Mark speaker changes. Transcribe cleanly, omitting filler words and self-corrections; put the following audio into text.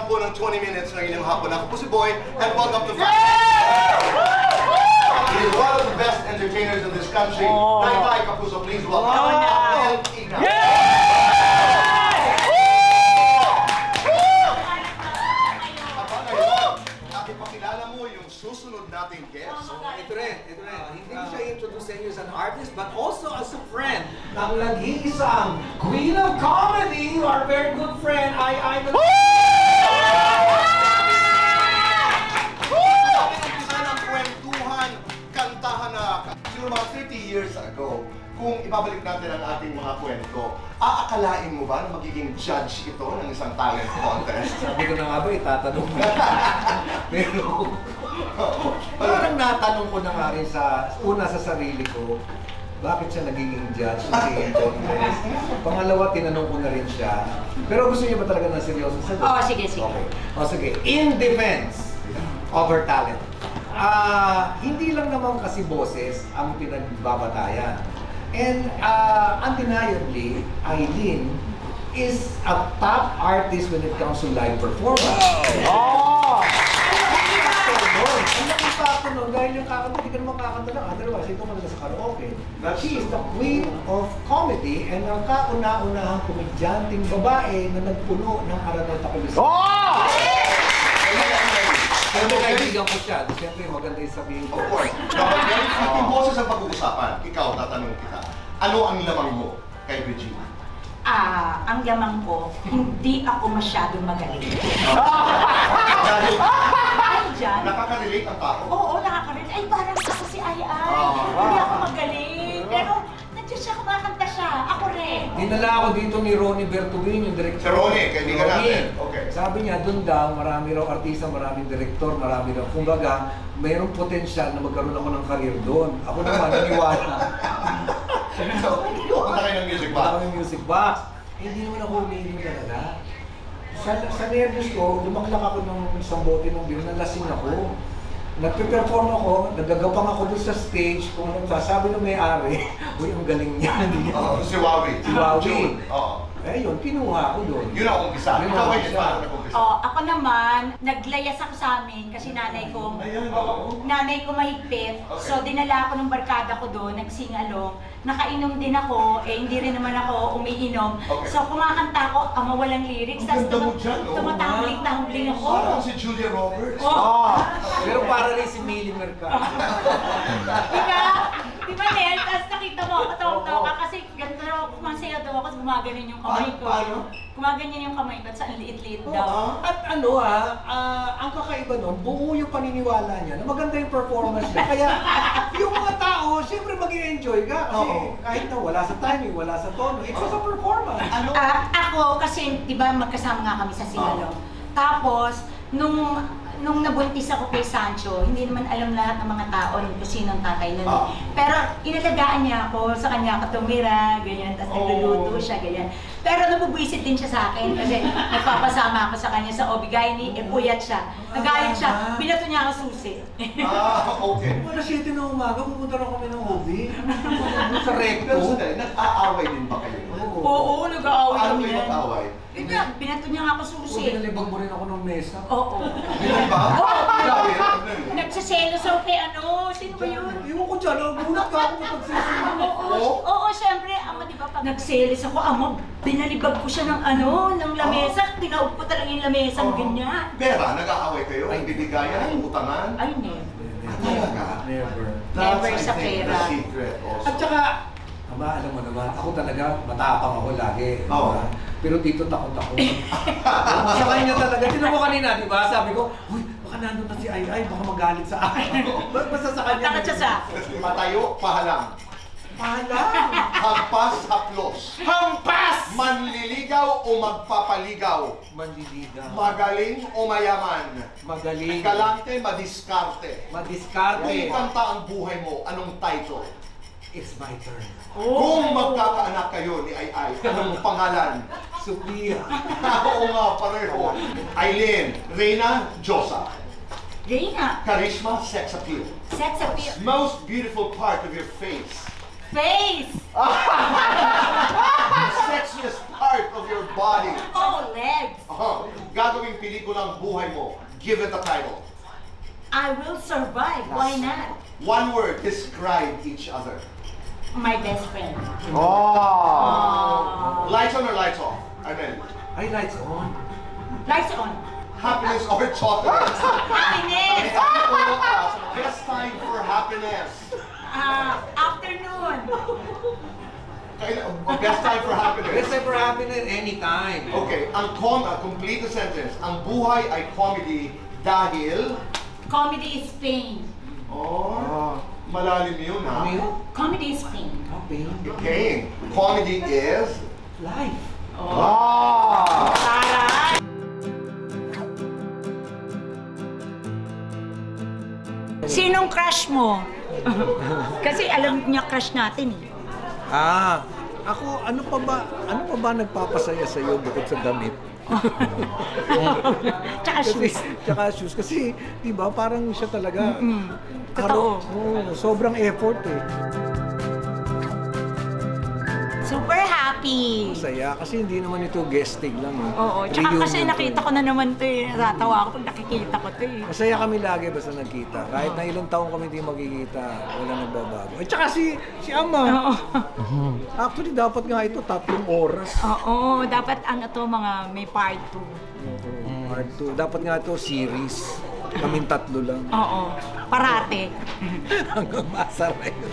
Speaker 1: lang po ng 20 minutes ng inyong hapon. Ako po si Boy, and welcome to Fast. He is one of the best entertainers in this country. Naitay Kapuso, please welcome. Pakilala mo yung susunod nating guest.
Speaker 2: Ito rin. Hindi ko siya introduce sa inyo as an artist, but also as a friend ng nag-iisang Queen of Comedy, our very good friend, Ai.
Speaker 1: Kantahan na siguro mga 30 years ago, kung ibabalik natin ang ating mga kwento, aakalain mo ba na magiging judge ito ng isang talent contest?
Speaker 2: Sabi ko na nga ba, itatanong mo. Pero parang natanong ko na nga rin sa sarili ko, bakit siya nagiging judge ng singing contest? Pangalawa, tinanong ko na rin siya. Pero gusto niya ba talaga ng seryoso sagot?
Speaker 3: Oo, sige.
Speaker 2: Okay. Sige. In defense of her talent, hindi lang naman kasi boses ang pinagbabatayan. And undeniably, Aileen is a top artist when it comes to live performance. Ang laking factor nun, dahil yung kakanta, hindi ka naman kakanta lang. Otherwise, ito ka sa karaoke. She is the queen of comedy and ang kauna-unahang komedyanteng babae na nagpuno ng Araneta Coliseum. Pero kaibigan ko siya. Siyempre, maganda yung sabihin ko.
Speaker 1: Of course. Kapag yung boses ang pag-uusapan, ikaw, tatanong kita, ano ang lamang mo kay Regina?
Speaker 3: Ang lamang ko, hindi ako masyadong magaling. Dahil
Speaker 1: nakaka-relate ang tao?
Speaker 3: Oo, nakaka-relate. Ay, parang ako si Ai. Hindi ako magaling. Pero nandiyan siya, kumakanta siya. Ako rin.
Speaker 2: Dinala ako dito ni Ronnie Bertubin, yung director.
Speaker 1: Si Ronnie, kaibigan natin. Okay.
Speaker 2: Sabi niya, doon daw, marami raw artista, maraming director, marami raw. Kumbaga, mayroong potensyal na magkaroon ako ng career doon. Ako naman, naniwala.
Speaker 1: So, punta kayo ng music box?
Speaker 2: Punta kami ng music box. Hindi naman ako umiiling talaga. Sa nervous ko, lumaklak ako ng isang bote ng beer, nalasing ako. Nagpe-perform ako, nagagapang ako doon sa stage, kung anong sasabi ng may-ari, uy, ang galing niya.
Speaker 1: Si Wawi.
Speaker 2: Si Wawi. Eh yun, kinuha ko doon.
Speaker 1: Yun ang umpisa. Ikaw ba yun? Paano nag-umpisa?
Speaker 3: Ako naman, naglayas ako sa amin kasi nanay ko mahigpit.
Speaker 1: Okay.
Speaker 3: So dinala ako ng barkada ko doon, nag-sing-along. Nakainom din ako, hindi rin naman ako umiinom.
Speaker 1: Okay.
Speaker 3: So kumakanta ako, walang lyrics.
Speaker 1: Ang ganda mo dyan, oh.
Speaker 3: Tumatambling-tambling ako.
Speaker 1: Parang si Julia Roberts.
Speaker 2: Pero para rin si Millie Mercado.
Speaker 3: Diba, Nel? Tapos nakita mo ako, tawa-tawa ka kasi ganito na ako, kumasayaw daw ako, gumaganon yung kamay ko.
Speaker 1: Paano?
Speaker 3: Gumaganyan yung kamay ko at sa liit-liit daw.
Speaker 2: At ang kakaiba nun, buo yung paniniwala niya na maganda yung performance niya. Kaya yung mga tao, siyempre mag-i-enjoy ka kasi kahit na wala sa timing, wala sa tono, it's just a performance.
Speaker 3: Ako kasi, di ba, magkasama nga kami sa Singalong. Tapos, nung nabuntis ako kay Sancho, hindi naman alam lahat ng mga tao kung sino ang tatay nun. Pero inalagaan niya ako, sa kanya ako tumira, ganyan, tapos nagluluto siya, ganyan. Pero nabubwisit din siya sa akin kasi nagpapasama ako sa kanya sa Obigaini, puyat siya. Nagalit siya, binato niya ako susi.
Speaker 1: Okay.
Speaker 2: Alas 7 na umaga, pupunta na kami ng Obi. Sa recto.
Speaker 1: Pero sandali, nag-aaway din ba kayo?
Speaker 3: Oo, nag-aaway
Speaker 1: Paano
Speaker 3: kami
Speaker 1: kayo
Speaker 3: yan.
Speaker 1: mag-aaway?
Speaker 3: Binato niya nga ako susi.
Speaker 2: Pinalibag mo rin ako ng mesa.
Speaker 3: Oo.
Speaker 1: Ganun ba?
Speaker 3: Nagsaselos ako kay sino ba yun?
Speaker 2: Iwan ko dyan, nagulat ka ako mapagsisino.
Speaker 3: Oo, syempre, di ba pag nagselos ako, binalibag ko siya ng lamesa, tinaup ko talaga yung lamesa, ganyan.
Speaker 1: Pera, nag-aaway kayo? Bibigayan, utangan?
Speaker 3: Ay, never.
Speaker 1: Talaga?
Speaker 2: Never.
Speaker 3: Never sa pera.
Speaker 1: The secret also.
Speaker 2: At saka, alam mo naman, ako talaga, matapang ako lagi. Pero dito takot ako. Sa kanya talaga, tinan mo kanina, di ba? Sabi ko, uy, baka nandun na si Ai, baka magalit sa akin. Basta sa kanya.
Speaker 3: Takot siya sa akin.
Speaker 1: Patayo, pahalang.
Speaker 2: Pahalang!
Speaker 1: Hampas, haplos.
Speaker 2: Hampas!
Speaker 1: Manliligaw o magpapaligaw?
Speaker 2: Manliligaw.
Speaker 1: Magaling o mayaman?
Speaker 2: Magaling.
Speaker 1: Galante, madiskarte.
Speaker 2: Madiskarte.
Speaker 1: Kung ikanta ang buhay mo, anong title?
Speaker 2: It's my turn.
Speaker 1: Kung magkakaanak kayo ni Ai, anong pangalan?
Speaker 2: Sophia.
Speaker 1: Oo nga, pareho. Aileen, Reyna, Josa.
Speaker 3: Reyna.
Speaker 1: Charisma, sex appeal.
Speaker 3: Sex appeal.
Speaker 1: Most beautiful part of your face.
Speaker 3: Face.
Speaker 1: Sexiest part of your body.
Speaker 3: Legs.
Speaker 1: Gagawing pelikula mo lang buhay mo. Give it a title.
Speaker 3: I will survive. Why not?
Speaker 1: One word, describe each other.
Speaker 3: My best friend.
Speaker 1: Lights on or lights off? Arnel.
Speaker 2: Ay, lights on.
Speaker 3: Lights on.
Speaker 1: Happiness or chocolate?
Speaker 3: Happiness.
Speaker 1: Best time for happiness.
Speaker 3: Afternoon.
Speaker 1: Best time for happiness.
Speaker 2: Best time for happiness, anytime.
Speaker 1: Okay, complete the sentence. Ang buhay ay comedy dahil...
Speaker 3: Comedy is pain.
Speaker 1: Malalim yun, ha?
Speaker 2: Ano yun?
Speaker 3: Comedy is pain.
Speaker 1: Okay. Comedy is...
Speaker 2: Life.
Speaker 3: Taray! Sinong crush mo? Kasi alam niya crush natin eh.
Speaker 4: Ako, ano pa ba nagpapasaya sa iyo bukod sa damit?
Speaker 3: Tsaka shoes.
Speaker 4: Tsaka shoes. Kasi, di ba, parang siya talaga.
Speaker 3: Totoo.
Speaker 4: Sobrang effort eh.
Speaker 3: Super happy.
Speaker 4: Masaya. Kasi hindi naman ito guesting lang eh.
Speaker 3: Oo, tsaka
Speaker 4: Reunion
Speaker 3: kasi
Speaker 4: to
Speaker 3: nakita
Speaker 4: eh.
Speaker 3: ko na naman ito eh. Natatawa ako pag nakikita ko ito eh.
Speaker 4: Masaya kami lagi basta nagkita. Kahit na ilang taon kami hindi magkikita, wala nagbabago. At tsaka si Ama.
Speaker 3: Oo.
Speaker 4: Actually, dapat nga ito 3 oras.
Speaker 3: Oo, dapat ano to mga may part 2.
Speaker 4: Part 2. Dapat nga ito series. Kaming 3 lang.
Speaker 3: Oo, parate.
Speaker 4: Hanggang masara yun.